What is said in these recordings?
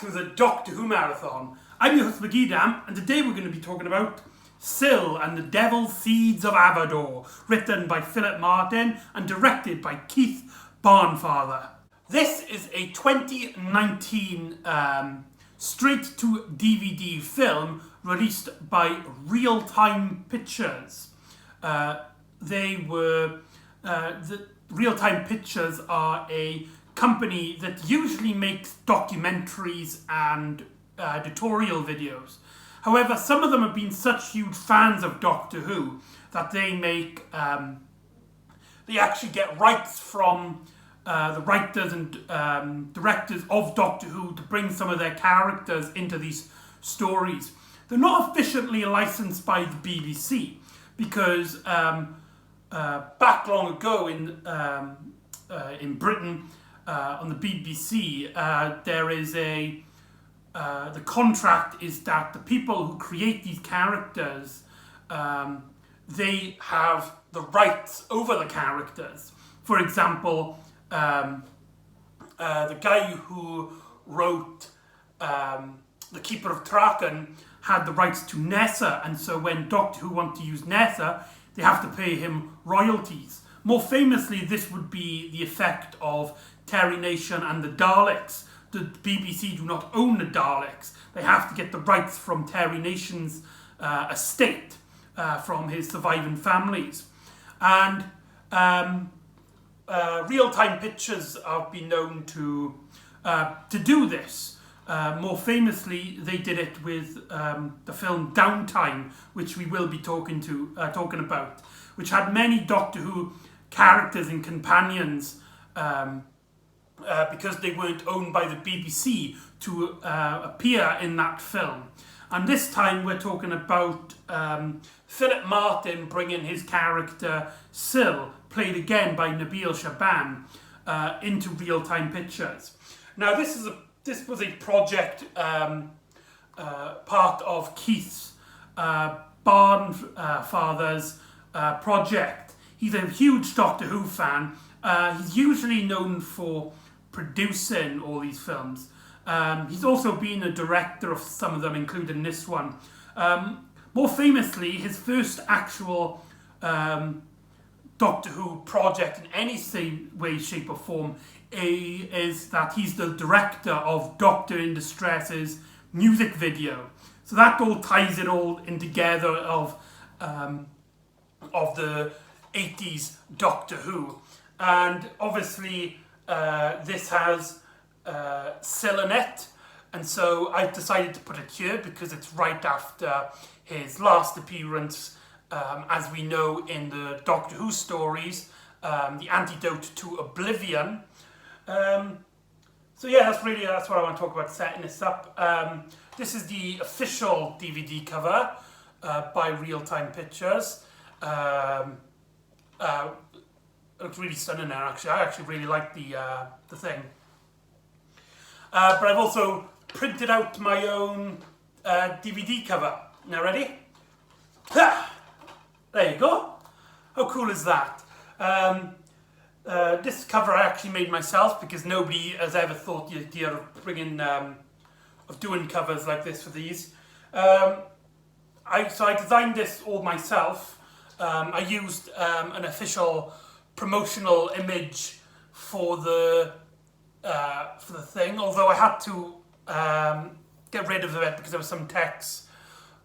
to the Doctor Who Marathon. I'm your host McEdam, and today we're going to be talking about Syl and the Devil's Seeds of Arodor, written by Philip Martin and directed by Keith Barnfather. This is a 2019 straight-to-DVD film released by Real Time Pictures. The Real Time Pictures are a company that usually makes documentaries and tutorial videos. However, some of them have been such huge fans of Doctor Who that they actually get rights from the writers and directors of Doctor Who to bring some of their characters into these stories. They're not officially licensed by the BBC because back long ago in Britain, on the BBC, there is the contract is that the people who create these characters, they have the rights over the characters. For example, the guy who wrote The Keeper of Traken had the rights to Nessa, and so when Doctor Who want to use Nessa, they have to pay him royalties. More famously, this would be the effect of Terry Nation and the Daleks. The BBC do not own the Daleks. They have to get the rights from Terry Nation's estate, from his surviving families. And Real Time Pictures have been known to do this. More famously, they did it with the film Downtime, which we will be talking about, which had many Doctor Who characters and companions because they weren't owned by the BBC to appear in that film. And this time we're talking about Philip Martin bringing his character Syl, played again by Nabil Shaban, into Real Time Pictures. Now this was a project part of Keith's Barnfather's project. He's a huge Doctor Who fan. He's usually known for producing all these films. He's also been a director of some of them, including this one. More famously, his first actual Doctor Who project in any way, shape or form is that he's the director of Doctor in Distress's music video. So that all ties it all in together of the 80s Doctor Who. And obviously this has Syl in it, and so I've decided to put it here because it's right after his last appearance, as we know in the Doctor Who stories, the antidote to Oblivion. So yeah, that's what I want to talk about, setting this up. This is the official DVD cover by Real Time Pictures. It looks really stunning there, actually. I actually really like the thing. But I've also printed out my own DVD cover. Now ready? Ha! There you go. How cool is that? This cover I actually made myself because nobody has ever thought the idea of doing covers like this for these. So I designed this all myself. I used an official promotional image for the thing, although I had to get rid of it because there was some text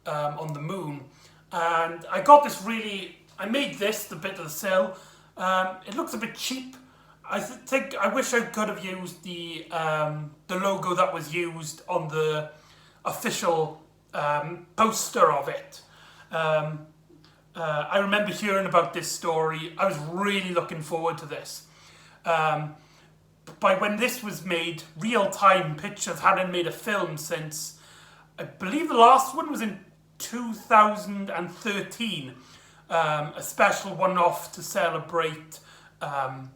on the moon. And I got this I made this, the bit of the Syl. It looks a bit cheap. I wish I could have used the logo that was used on the official poster of it. I remember hearing about this story. I was really looking forward to this. By when this was made, Real Time Pictures hadn't made a film since, I believe the last one was in 2013. A special one-off to celebrate the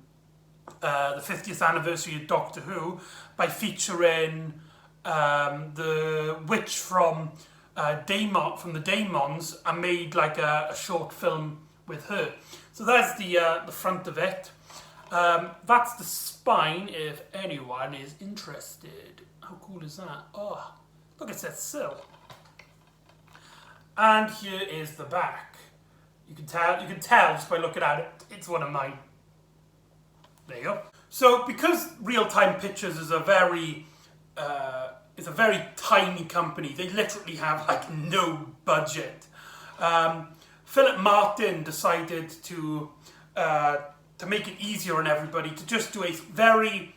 50th anniversary of Doctor Who by featuring the witch from the Daemons, and made like a short film with her. So that's the front of it. That's the spine, if anyone is interested. How cool is that? Oh, look, it says Sill. And here is the back. You can tell just by looking at it, it's one of mine. There you go. So, because Real Time Pictures is a very tiny company, they literally have like no budget. Philip Martin decided to make it easier on everybody to just do a very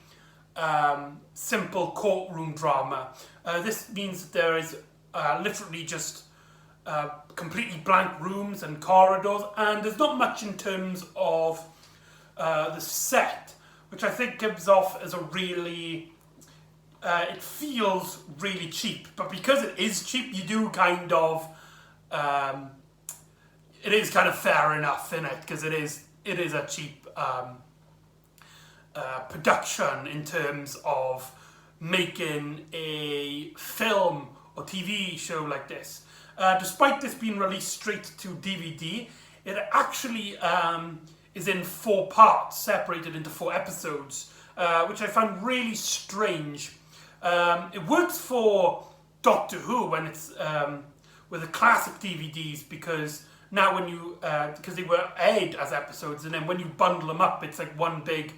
simple courtroom drama. This means that there is literally just completely blank rooms and corridors, and there's not much in terms of the set, which I think gives off as a really, it feels really cheap, but because it is cheap, you do kind of, it is kind of fair enough in it, because it is a cheap production in terms of making a film or TV show like this. Despite this being released straight to DVD, it actually is in 4 parts, separated into 4 episodes, which I found really strange. It works for Doctor Who when it's with the classic DVDs, because now when you because they were aired as episodes, and then when you bundle them up, it's like one big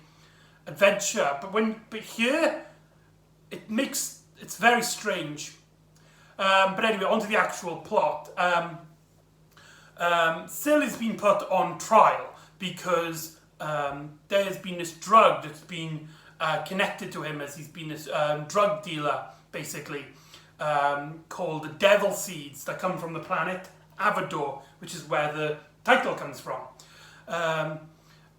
adventure. But here, it's very strange. But anyway, onto the actual plot. Sill has been put on trial because there's been this drug that's been connected to him, as he's been this drug dealer, basically, called the Devil Seeds, that come from the planet Arodor, which is where the title comes from.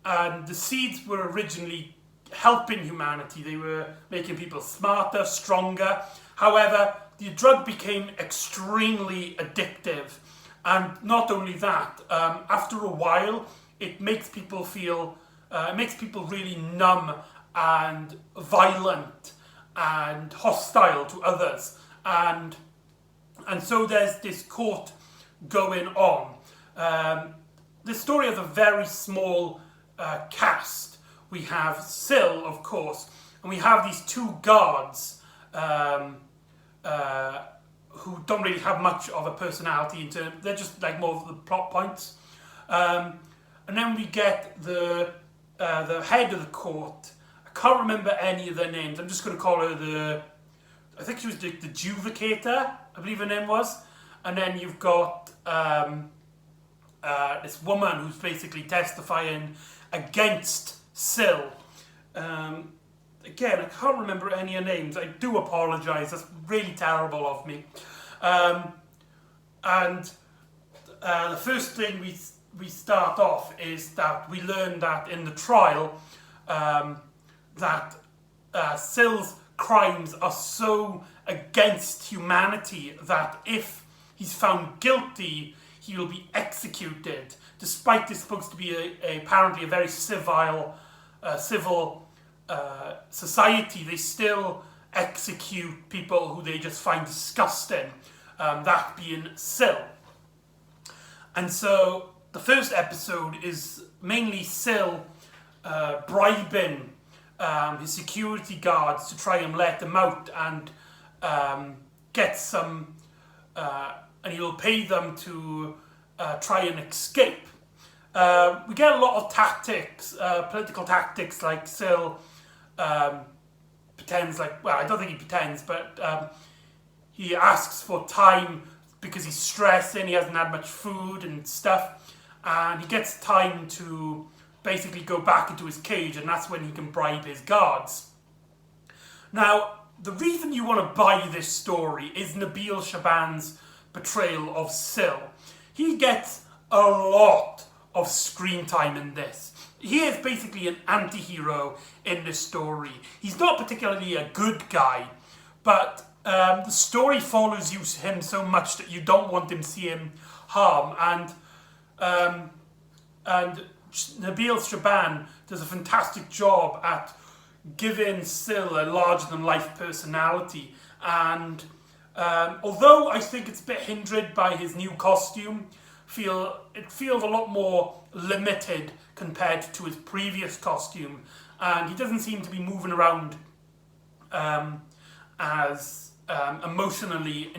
And the seeds were originally helping humanity. They were making people smarter, stronger. However, the drug became extremely addictive. And not only that, after a while, it makes people feel, really numb and violent and hostile to others. And so there's this court going on. This story has a very small cast. We have Sill, of course, and we have these 2 guards who don't really have much of a personality. They're just like more of the plot points. And then we get the head of the court. I can't remember any of their names. I'm just going to call her I think she was the Judicator, I believe her name was. And then you've got this woman who's basically testifying against Sill. Again, I can't remember any of her names. I do apologise. That's really terrible of me. And the first thing we start off is that we learn that in the trial that Sill's crimes are so against humanity that if he's found guilty, he will be executed. Despite this supposed to be apparently a very civil society, they still execute people who they just find disgusting, that being Sill. And so the first episode is mainly Sill bribing his security guards to try and let them out and get some, and he'll pay them to try and escape. We get a lot of tactics, political tactics, like Sill pretends like, well, I don't think he pretends, but he asks for time because he's stressing, he hasn't had much food and stuff, and he gets time to basically go back into his cage, and that's when he can bribe his guards. Now, the reason you want to buy this story is Nabil Shaban's portrayal of Sill. He gets a lot of screen time in this. He is basically an anti-hero in this story. He's not particularly a good guy, but the story follows him so much that you don't want him to see him harm. And Nabil Shaban does a fantastic job at giving Sill a larger-than-life personality. And although I think it's a bit hindered by his new costume, feels a lot more limited compared to his previous costume, and he doesn't seem to be moving around as emotionally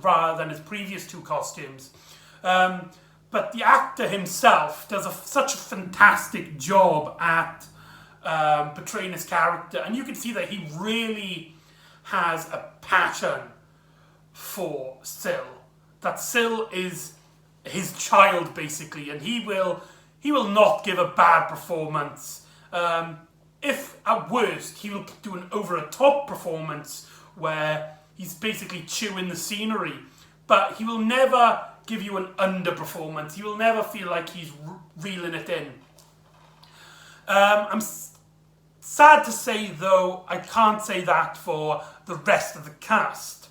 rather than his previous two costumes. But the actor himself does such a fantastic job at portraying his character, and you can see that he really has a passion for Syl. That Syl is his child, basically, and he will not give a bad performance. If at worst he will do an over-the-top performance where he's basically chewing the scenery, but he will never give you an underperformance. He will never feel like he's reeling it in. I'm sad to say, though, I can't say that for the rest of the cast.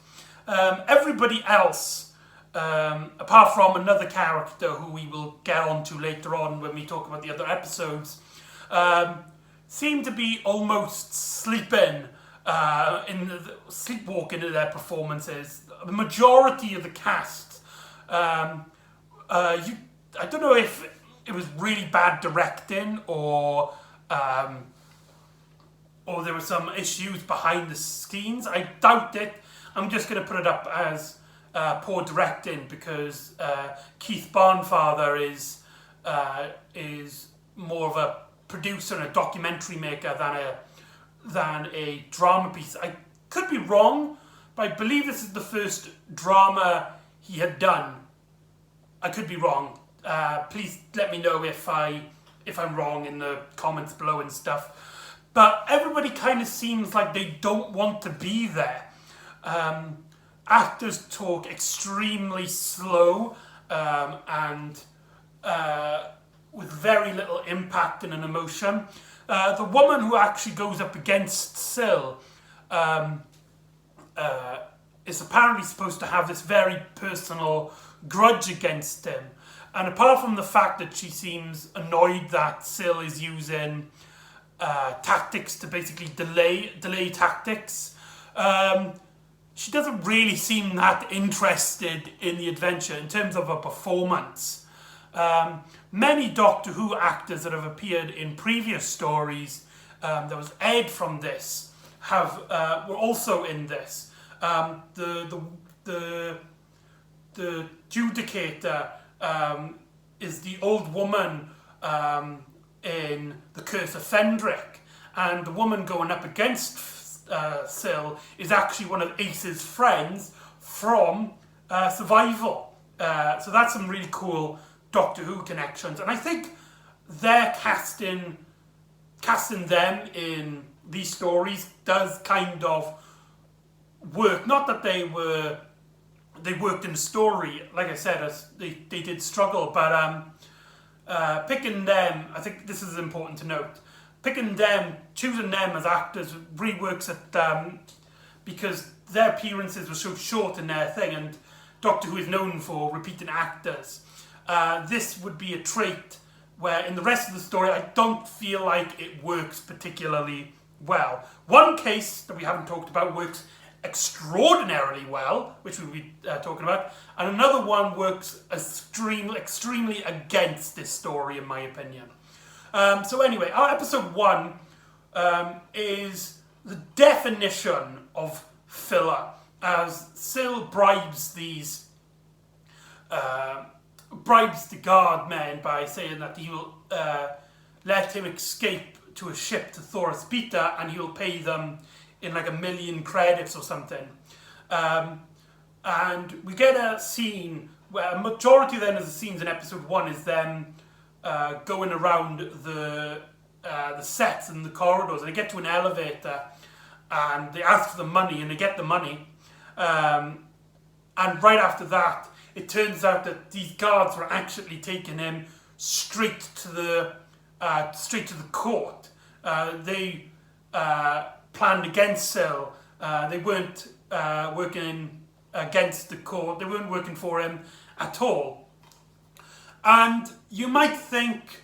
Everybody else, apart from another character who we will get onto later on when we talk about the other episodes, seem to be almost sleepwalking in their performances. The majority of the cast, I don't know if it was really bad directing or there were some issues behind the scenes. I doubt it. I'm just going to put it up as poor directing because Keith Barnfather is more of a producer and a documentary maker than a drama piece. I could be wrong, but I believe this is the first drama he had done. I could be wrong. Please let me know if I'm wrong in the comments below and stuff. But everybody kind of seems like they don't want to be there. Actors talk extremely slow and with very little impact and an emotion. The woman who actually goes up against Syl is apparently supposed to have this very personal grudge against him. And apart from the fact that she seems annoyed that Syl is using tactics to basically delay tactics, she doesn't really seem that interested in the adventure in terms of a performance. Many Doctor Who actors that have appeared in previous stories, there was Ed from this, were also in this. The Judicator is the old woman in The Curse of Fendrick, and the woman going up against Syl is actually one of Ace's friends from Survival. So that's some really cool Doctor Who connections, and I think their casting them in these stories does kind of work. Not that they worked in the story, like I said, as they did struggle, but picking them, I think this is important to note, choosing them as actors really works because their appearances were so short in their thing, and Doctor Who is known for repeating actors. This would be a trait where in the rest of the story I don't feel like it works particularly well. One case that we haven't talked about works extraordinarily well, which we'll be talking about, and another one works extremely against this story, in my opinion. So anyway, our episode 1 is the definition of filler, as Syl bribes the guard men by saying that he will let him escape to a ship to Thoris Beta, and he will pay them in like 1 million credits or something. And we get a scene where a majority then of the scenes in episode 1 is them going around the sets and the corridors, and they get to an elevator and they ask for the money and they get the money. And right after that, it turns out that these guards were actually taking him straight to the court. They planned against Syl. They weren't working against the court. They weren't working for him at all. And you might think,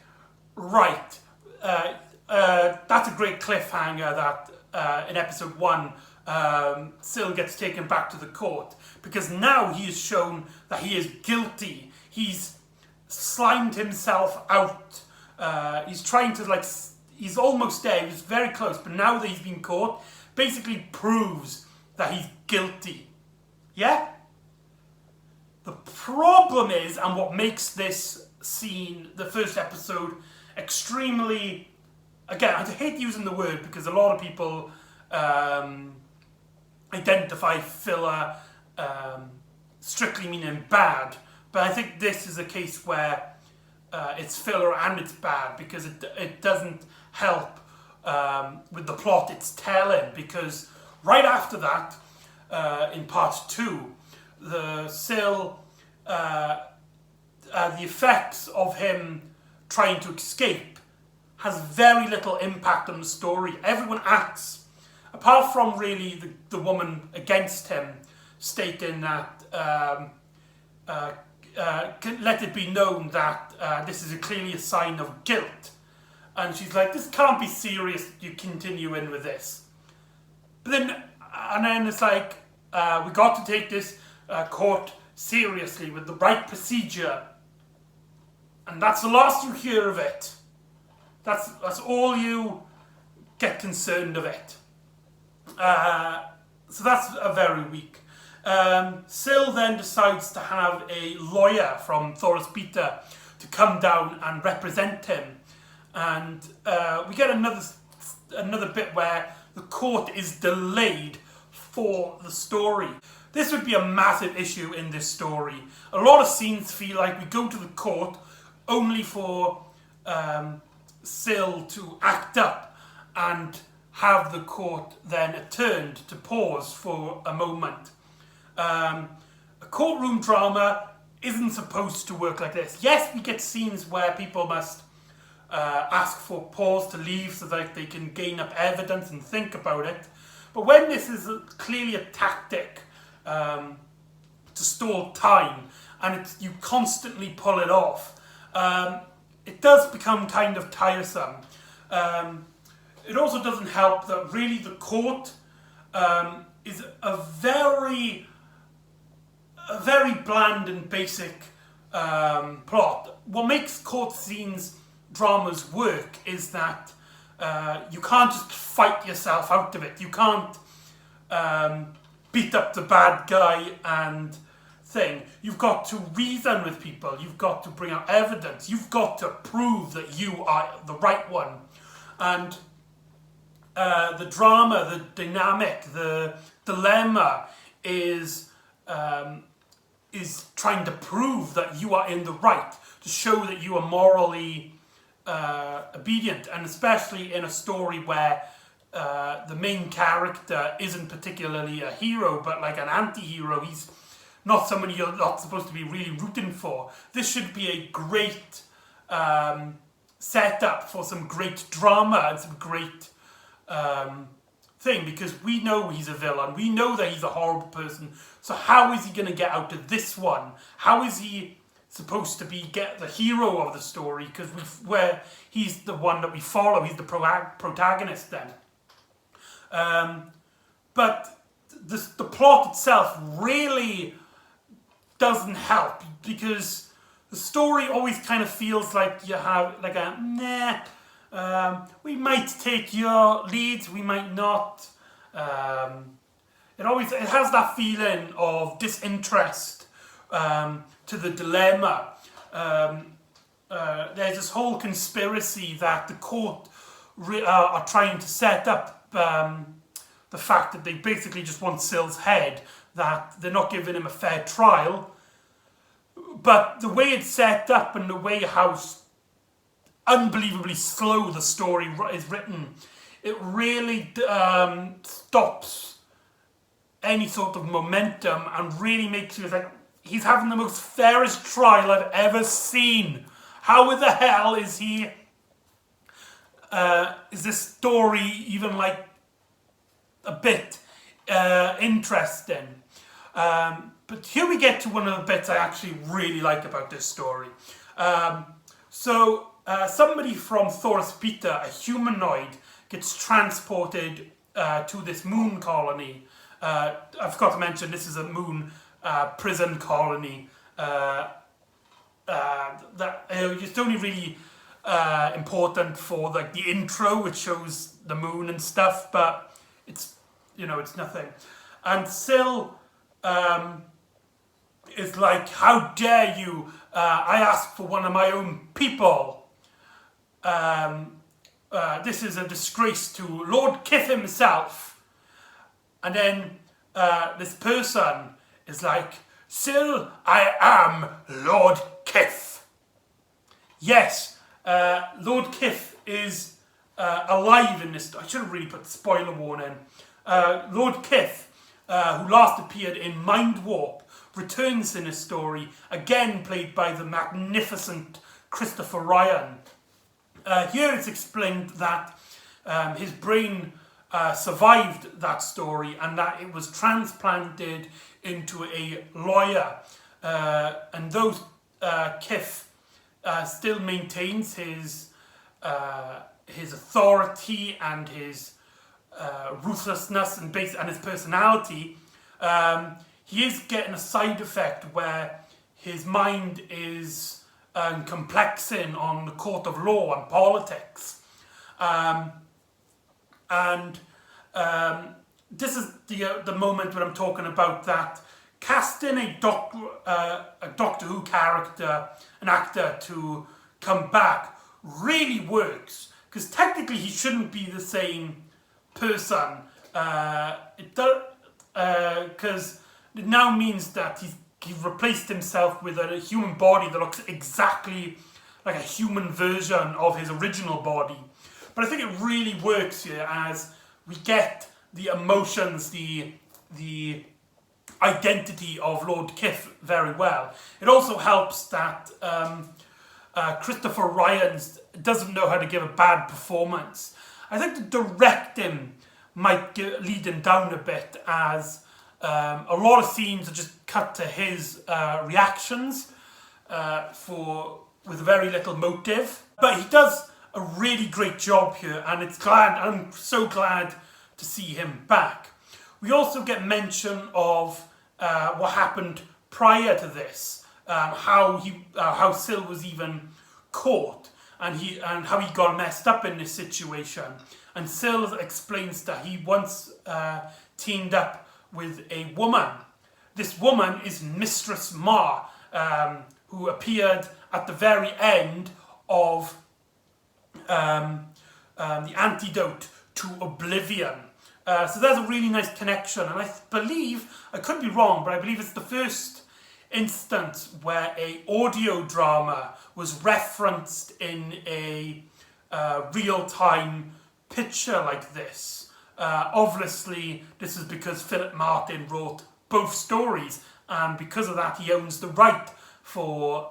right, that's a great cliffhanger that in episode 1, Syl gets taken back to the court, because now he is shown that he is guilty. He's slimed himself out. He's trying to, like, he's almost there, he's very close, but now that he's been caught, basically proves that he's guilty. Yeah? The problem is, and what makes this scene, the first episode, extremely, again, I hate using the word because a lot of people identify filler strictly meaning bad, but I think this is a case where it's filler and it's bad because it doesn't help with the plot it's telling, because right after that, in part 2, the effects of him trying to escape has very little impact on the story. Everyone acts, apart from really the woman against him, stating that let it be known that this is clearly a sign of guilt. And she's like, this can't be serious, you continue in with this. But then it's like, we got to take this court seriously with the right procedure. And that's the last you hear of it. That's all you get concerned of it. So that's a very weak. Syl then decides to have a lawyer from Thoris Peter to come down and represent him. And we get another bit where the court is delayed for the story. This would be a massive issue in this story. A lot of scenes feel like we go to the court only for Syl to act up and have the court then turned to pause for a moment. A courtroom drama isn't supposed to work like this. Yes, we get scenes where people must ask for pause to leave so that they can gain up evidence and think about it. But when this is clearly a tactic to stall time, and you constantly pull it off, it does become kind of tiresome. It also doesn't help that really the court is a very bland and basic plot. What makes court scenes dramas work is that you can't just fight yourself out of it. You can't beat up the bad guy and thing. You've got to reason with people. You've got to bring out evidence. You've got to prove that you are the right one. And the drama, the dynamic, the dilemma is trying to prove that you are in the right, to show that you are morally obedient, and especially in a story where the main character isn't particularly a hero, but like an anti-hero. He's not someone you're not supposed to be really rooting for. This should be a great setup for some great drama and some great thing, because we know he's a villain. We know that he's a horrible person. So how is he going to get out of this one? How is he supposed to get the hero of the story? Because where he's the one that we follow, he's the protagonist then. But the plot itself really doesn't help, because the story always kind of feels like you have like a we might take your leads, we might not. It has that feeling of disinterest to the dilemma. There's this whole conspiracy that the court are trying to set up, the fact that they basically just want Syl's head, that they're not giving him a fair trial. But the way it's set up and the way how unbelievably slow the story is written, it really stops any sort of momentum and really makes you like, he's having the most fairest trial I've ever seen. How in the hell is he? Is this story even like a bit interesting? But here we get to one of the bits I actually really like about this story. Somebody from Thoris Peter, a humanoid, gets transported to this moon colony. I forgot to mention, this is a moon prison colony. it's only really important for like the intro, which shows the moon and stuff, but it's it's nothing. And Syl is like, how dare you? I asked for one of my own people. This is a disgrace to Lord Kith himself. And then this person is like, Syl, I am Lord Kith. Yes, Lord Kith is alive in this. I should have really put spoiler warning. Lord Kith, who last appeared in Mind Warp, returns in this story, again played by the magnificent Christopher Ryan. Here it's explained that his brain survived that story and that it was transplanted into a lawyer. And though Kith still maintains his authority and his ruthlessness and his personality, he is getting a side effect where his mind is complexing on the court of law and politics. This is the moment when I'm talking about that casting a Doctor Who character, an actor, to come back really works, because technically he shouldn't be the same person. Because it now means that he's replaced himself with a human body that looks exactly like a human version of his original body. But I think it really works here as we get the emotions, the identity of Lord Kith very well. It also helps that Christopher Ryan doesn't know how to give a bad performance. I think the directing might lead him down a bit, as a lot of scenes are just cut to his reactions with very little motive. But he does a really great job here, and I'm so glad to see him back. We also get mention of what happened prior to this, how Syl was even caught, and how he got messed up in this situation. And Syl explains that he once teamed up with a woman. This woman is Mistress Ma, who appeared at the very end of the antidote to Oblivion. So there's a really nice connection, and I believe, I could be wrong, but I believe it's the first instance where a audio drama was referenced in a real-time picture like this. Obviously, this is because Philip Martin wrote both stories, and because of that, he owns the right for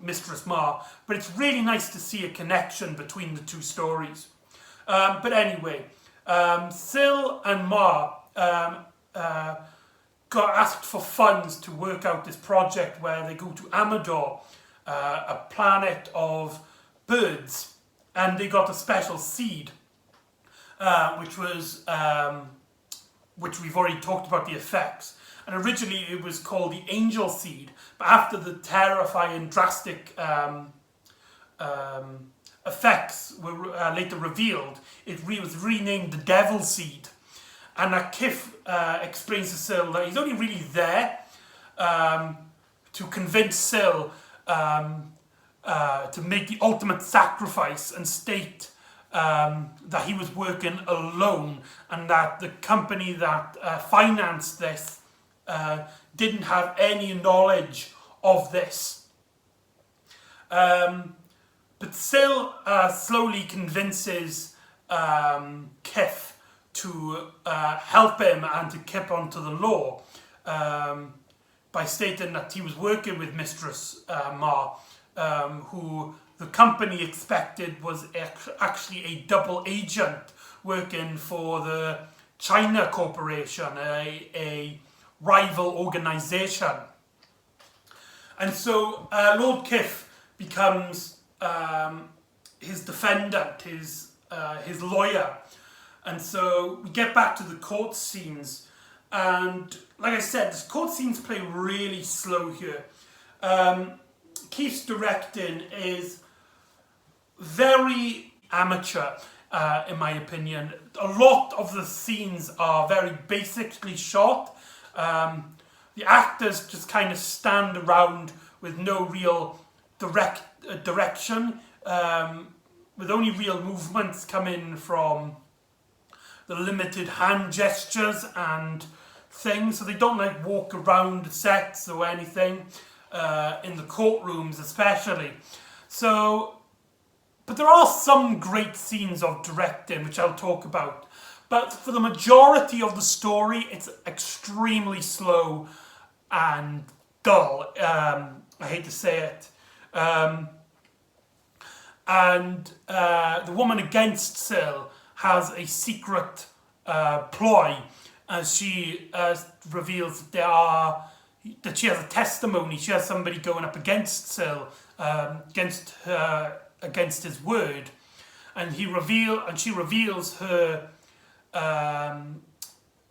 Mistress Ma. But it's really nice to see a connection between the two stories. But anyway, Syl and Ma got asked for funds to work out this project where they go to Arodor, a planet of birds, and they got a special seed, which we've already talked about the effects. And originally it was called the Angel Seed, but after the terrifying, drastic effects were later revealed, it was renamed the Devil Seed. And Kith explains to Syl that he's only really there to convince Syl to make the ultimate sacrifice and state that he was working alone, and that the company that financed this didn't have any knowledge of this. But Syl slowly convinces Kith to help him and to keep on to the law by stating that he was working with Mistress Ma, who the company expected was actually a double agent working for the China Corporation, a rival organisation. And so Lord Kith becomes his defendant, his lawyer. And so we get back to the court scenes, and like I said, the court scenes play really slow here. Keith's directing is very amateur, in my opinion. A lot of the scenes are very basically shot. The actors just kind of stand around with no real direction, with only real movements coming from the limited hand gestures and things. So they don't like walk around sets or anything, in the courtrooms especially. So, but there are some great scenes of directing, which I'll talk about. But for the majority of the story, it's extremely slow and dull. I hate to say it. The woman against Sil has a secret ploy, as she reveals that she has a testimony. She has somebody going up against Sil, against his word, and she reveals her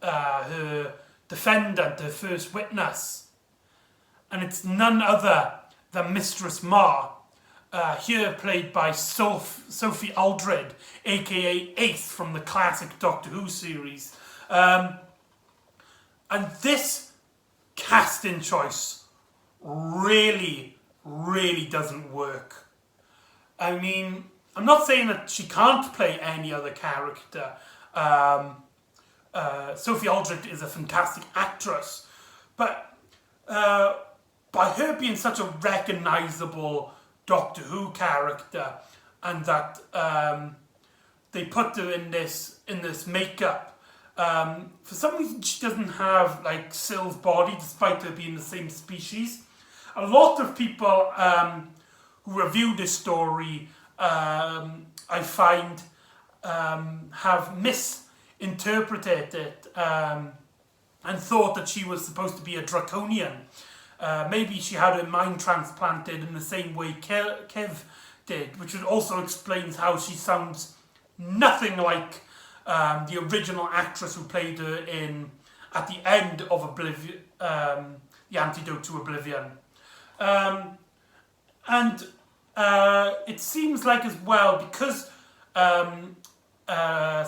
her defendant, her first witness, and it's none other than Mistress Ma, here played by Sophie Aldred, aka Ace from the classic Doctor Who series. And this casting choice really, really doesn't work. I mean, I'm not saying that she can't play any other character. Sophie Aldred is a fantastic actress, but by her being such a recognisable Doctor Who character, and that they put her in this makeup, for some reason she doesn't have like Sil's body, despite her being the same species. A lot of people who review this story, I find, have misinterpreted it and thought that she was supposed to be a draconian. Maybe she had her mind transplanted in the same way Kev did, which also explains how she sounds nothing like the original actress who played her at the end of Oblivion, The Antidote to Oblivion. It seems like as well, because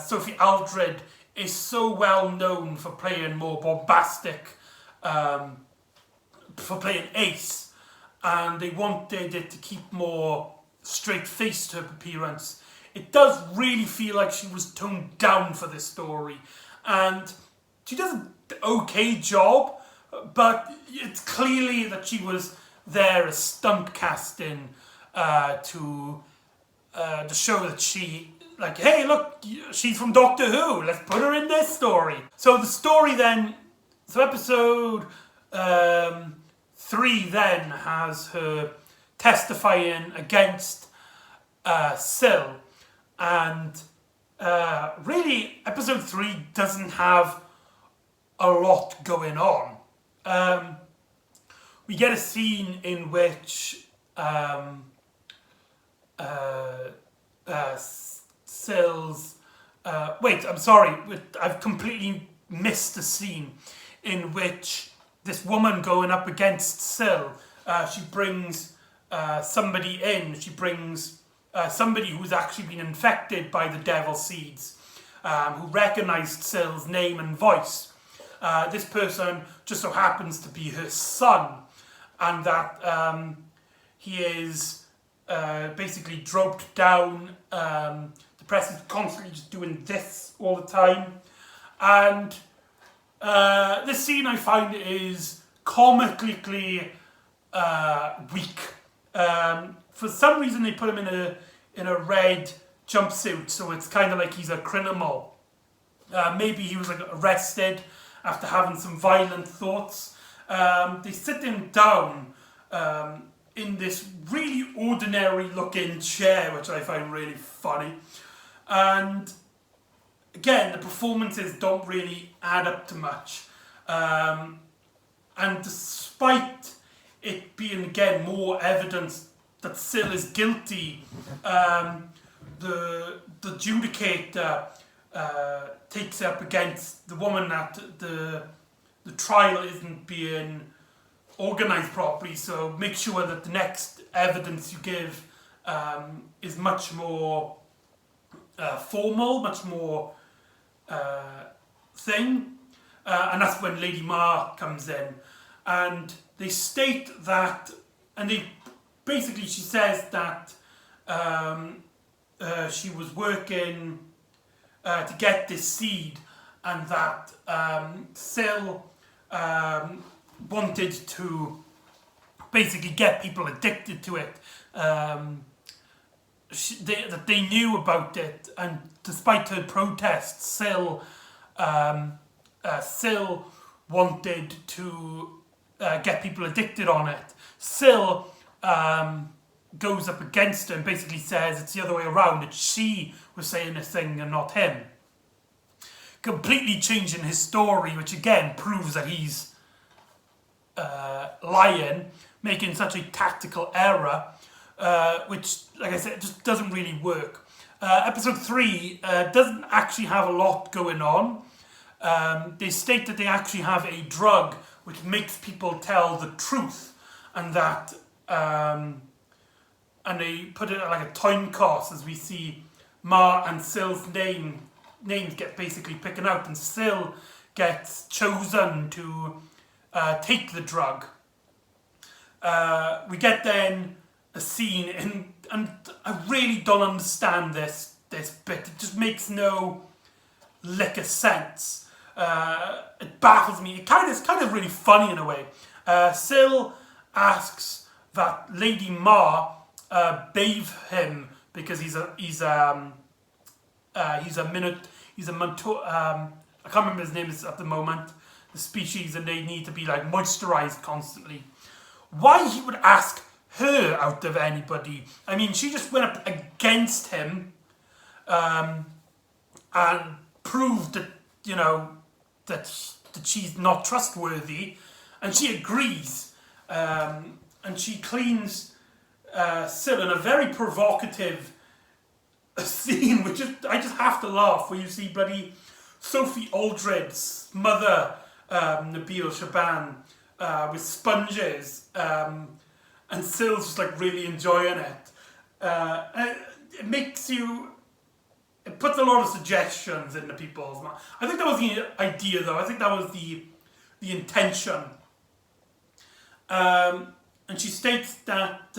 Sophie Aldred is so well known for playing more bombastic, for playing Ace, and they wanted it to keep more straight-faced her appearance. It does really feel like she was toned down for this story, and she does an okay job, but it's clearly that she was there as stunt casting to show that she, like, hey, look, she's from Doctor Who, let's put her in this story. So the story then, so episode 3 then has her testifying against Sil, and really episode 3 doesn't have a lot going on. We get a scene in which Sil's I've completely missed the scene in which this woman going up against Sil, she brings somebody in. She brings somebody who's actually been infected by the devil seeds, who recognised Sil's name and voice. This person just so happens to be her son, and that he is basically doped down, depressed, he's constantly just doing this all the time. And this scene I find is comically weak. For some reason they put him in a red jumpsuit, so it's kind of like he's a criminal. Maybe he was like arrested after having some violent thoughts. They sit him down in this really ordinary looking chair, which I find really funny. And again, the performances don't really add up to much. And despite it being, again, more evidence that Sil is guilty, the adjudicator takes up against the woman that the trial isn't being organised properly, so make sure that the next evidence you give is much more formal, much more thing. And that's when Lady Ma comes in. And they state that, and they basically, she says that she was working to get this seed, and that Syl wanted to basically get people addicted to it. That they knew about it, and despite her protests, Syl wanted to get people addicted on it. Syl goes up against her and basically says it's the other way around, that she was saying this thing and not him. Completely changing his story, which again proves that he's lying, making such a tactical error, which, like I said, just doesn't really work. Episode 3 doesn't actually have a lot going on. They state that they actually have a drug which makes people tell the truth, and that and they put it at like a time cost, as we see Ma and Syl's names get basically picked out, and Syl gets chosen to take the drug. We get then a scene, and I really don't understand this bit. It just makes no lick of sense. It baffles me. It's kind of really funny in a way. Syl asks that Lady Ma bathe him because he's a I can't remember his name at the moment. The species, and they need to be like moisturized constantly. Why he would ask her out of anybody? I mean, she just went up against him and proved that, you know, that she's not trustworthy, and she agrees, and she cleans Syl in a very provocative scene, which I just have to laugh, where you see bloody Sophie Aldred's mother, Nabil Shaban, with sponges, and Syl's just like really enjoying it. It puts a lot of suggestions into people's mind. I think that was the idea, though. I think that was the intention. And she states that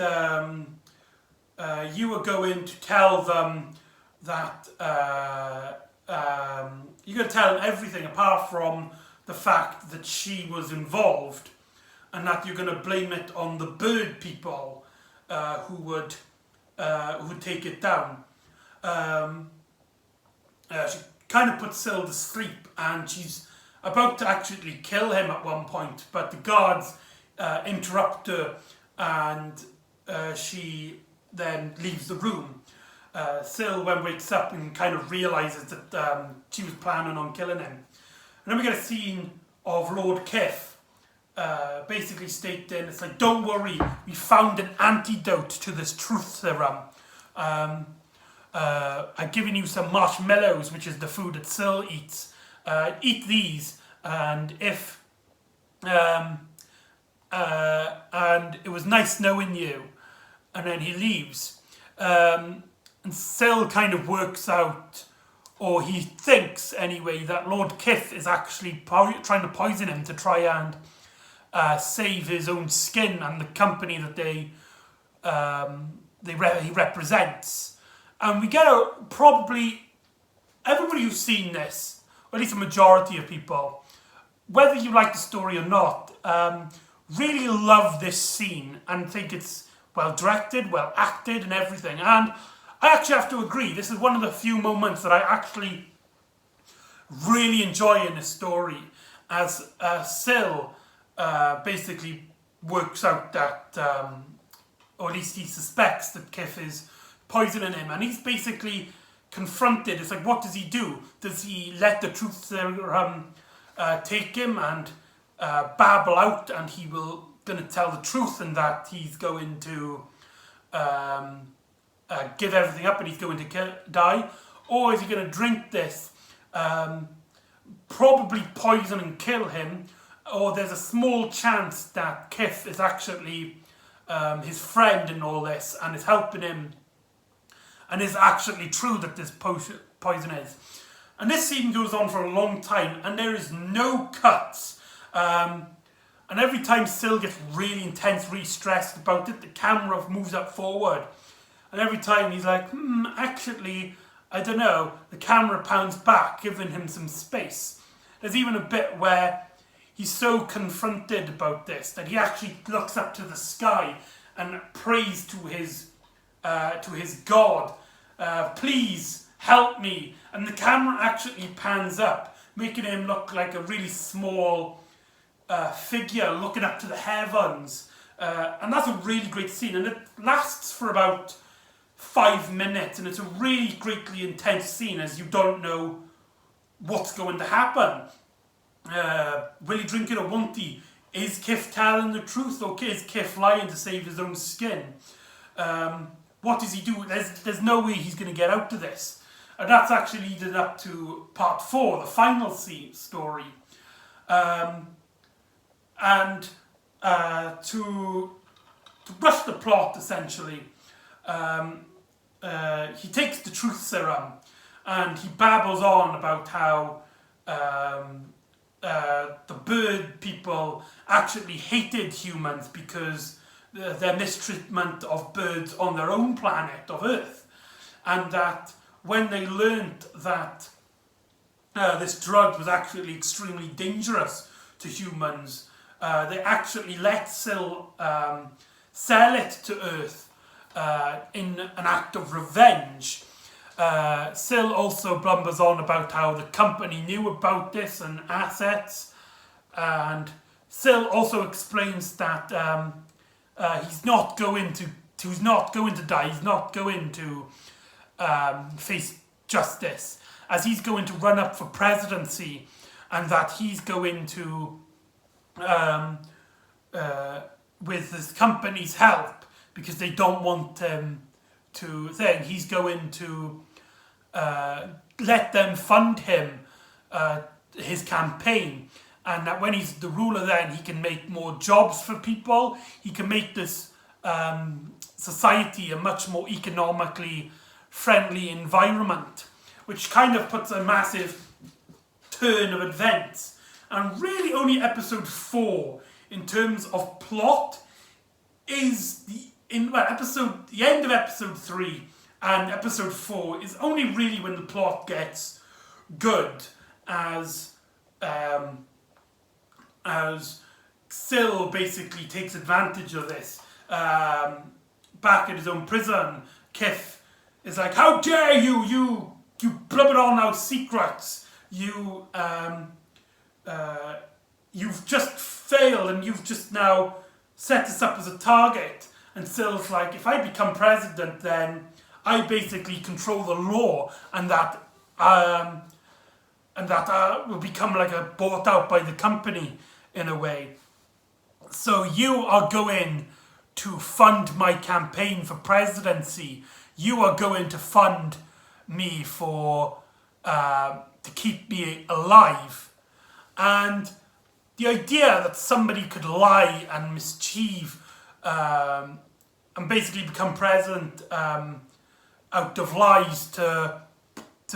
you were going to tell them that you're going to tell them everything apart from the fact that she was involved, and that you're going to blame it on the bird people who would take it down. She kind of puts Syl to sleep, and she's about to actually kill him at one point, but the guards interrupt her, and she then leaves the room. Syl then wakes up and kind of realises that she was planning on killing him. And then we get a scene of Lord Kiff basically stating, it's like, don't worry, we found an antidote to this truth serum. I've given you some marshmallows, which is the food that Syl eats. Eat these, and if and it was nice knowing you. And then he leaves. And Syl kind of works out, or he thinks anyway, that Lord Kiff is actually trying to poison him to try and save his own skin and the company that he represents. And we get probably everybody who's seen this, or at least a majority of people, whether you like the story or not, really love this scene and think it's well directed, well acted and everything. And I actually have to agree, this is one of the few moments that I actually really enjoy in the story, as Syl basically works out that, or at least he suspects that Kiff is poisoning him, and he's basically confronted. It's like, what does he do? Does he let the truth serum take him and babble out, and he will going to tell the truth, and that he's going to give everything up and he's going to die? Or is he going to drink this, probably poison and kill him, or there's a small chance that Kif is actually his friend in all this and is helping him, and is actually true that this poison is. And this scene goes on for a long time, and there is no cuts. And every time Syl gets really intense, really stressed about it, the camera moves up forward. And every time he's like, actually, I don't know, the camera pounds back, giving him some space. There's even a bit where he's so confronted about this that he actually looks up to the sky and prays to his God, please help me. And the camera actually pans up, making him look like a really small figure looking up to the heavens. And that's a really great scene, and it lasts for about 5 minutes, and it's a really greatly intense scene as you don't know what's going to happen. Will he drink it or won't he? Is Kif telling the truth, or is Kif lying to save his own skin? What does he do? There's no way he's going to get out of this. And that's actually leading up to part 4, the final story. And to brush the plot, essentially, he takes the truth serum and he babbles on about how the bird people actually hated humans because their mistreatment of birds on their own planet of Earth, and that when they learned that this drug was actually extremely dangerous to humans, they actually let Syl sell it to Earth in an act of revenge. Syl also blumbers on about how the company knew about this and assets, and Syl also explains that he's not going to die. He's not going to face justice, as he's going to run up for presidency, and that he's going to, with this company's help, because they don't want him to think, he's going to let them fund him, his campaign, and that when he's the ruler then he can make more jobs for people, he can make this society a much more economically friendly environment, which kind of puts a massive turn of events. And really only episode 4 in terms of plot is the end of episode 3 and episode 4 is only really when the plot gets good, as Syl basically takes advantage of this. Back at his own prison, Kif is like, how dare you, you blubbered on our secrets, you've just failed and you've just now set us up as a target. And Syl's like, if I become president, then I basically control the law, and that will become like a bought out by the company in a way. So you are going to fund my campaign for presidency. You are going to fund me for to keep me alive. And the idea that somebody could lie and mischieve and basically become president out of lies to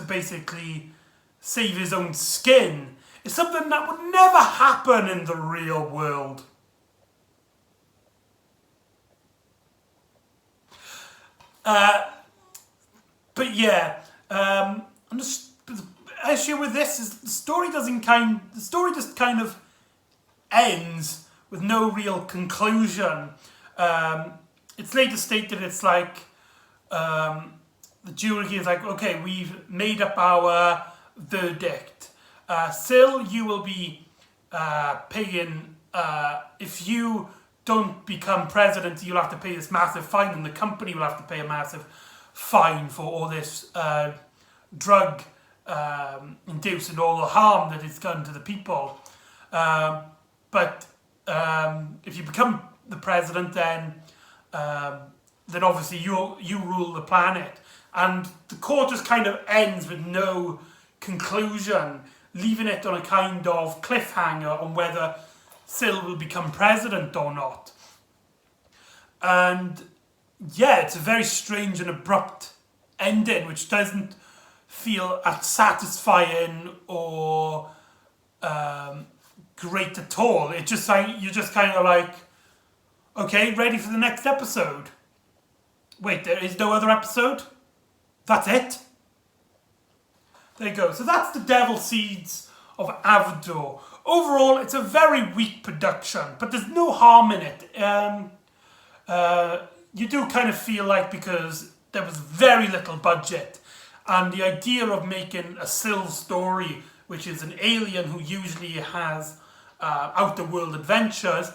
basically save his own skin is something that would never happen in the real world. But yeah, and the issue with this is the story just kind of ends with no real conclusion. It's later stated it's like the jury is like, okay, we've made up our verdict. Syl, you will be paying, if you don't become president, you'll have to pay this massive fine, and the company will have to pay a massive fine for all this drug induced and all the harm that it's done to the people. But if you become the president, then obviously you rule the planet. And the court just kind of ends with no conclusion, leaving it on a kind of cliffhanger on whether Sil will become president or not. And yeah, it's a very strange and abrupt ending, which doesn't feel as satisfying or great at all. It just like, you're just kind of like, okay, ready for the next episode. Wait, there is no other episode? That's it? There you go. So that's The Devil Seeds of Arodor. Overall, it's a very weak production, but there's no harm in it. You do kind of feel like, because there was very little budget, and the idea of making a Sil story, which is an alien who usually has outer world adventures,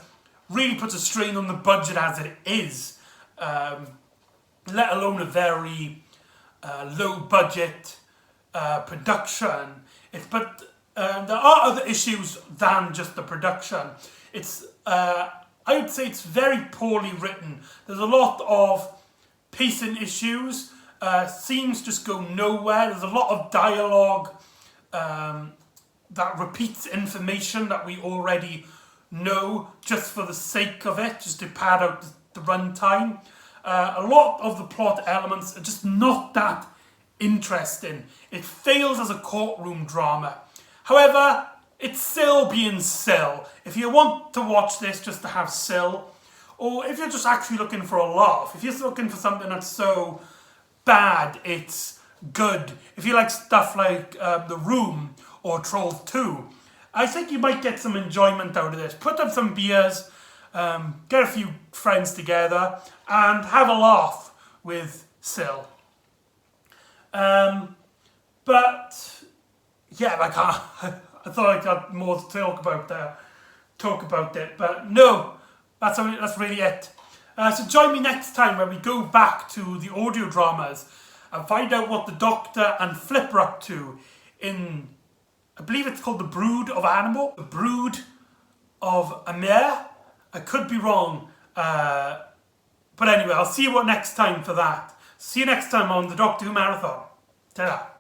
really puts a strain on the budget as it is, let alone a very low budget production. But there are other issues than just the production. It's I would say it's very poorly written. There's a lot of pacing issues. Scenes just go nowhere. There's a lot of dialogue that repeats information that we already know just for the sake of it, just to pad out the runtime. A lot of the plot elements are just not that interesting. It fails as a courtroom drama. However, it's Sil being Sil. If you want to watch this just to have Sil, or if you're just actually looking for a laugh, if you're just looking for something that's so bad it's good, if you like stuff like The Room or Trolls 2, I think you might get some enjoyment out of this. Put up some beers, get a few friends together, and have a laugh with Sil. But yeah, like I thought I got more to talk about it, but no, that's really it. So join me next time when we go back to the audio dramas and find out what the Doctor and Flip are up to in, I believe it's called The Brood of Animal, The Brood of Amir. I could be wrong, but anyway, I'll see you next time for that. See you next time on the Doctor Who Marathon. Ta-da.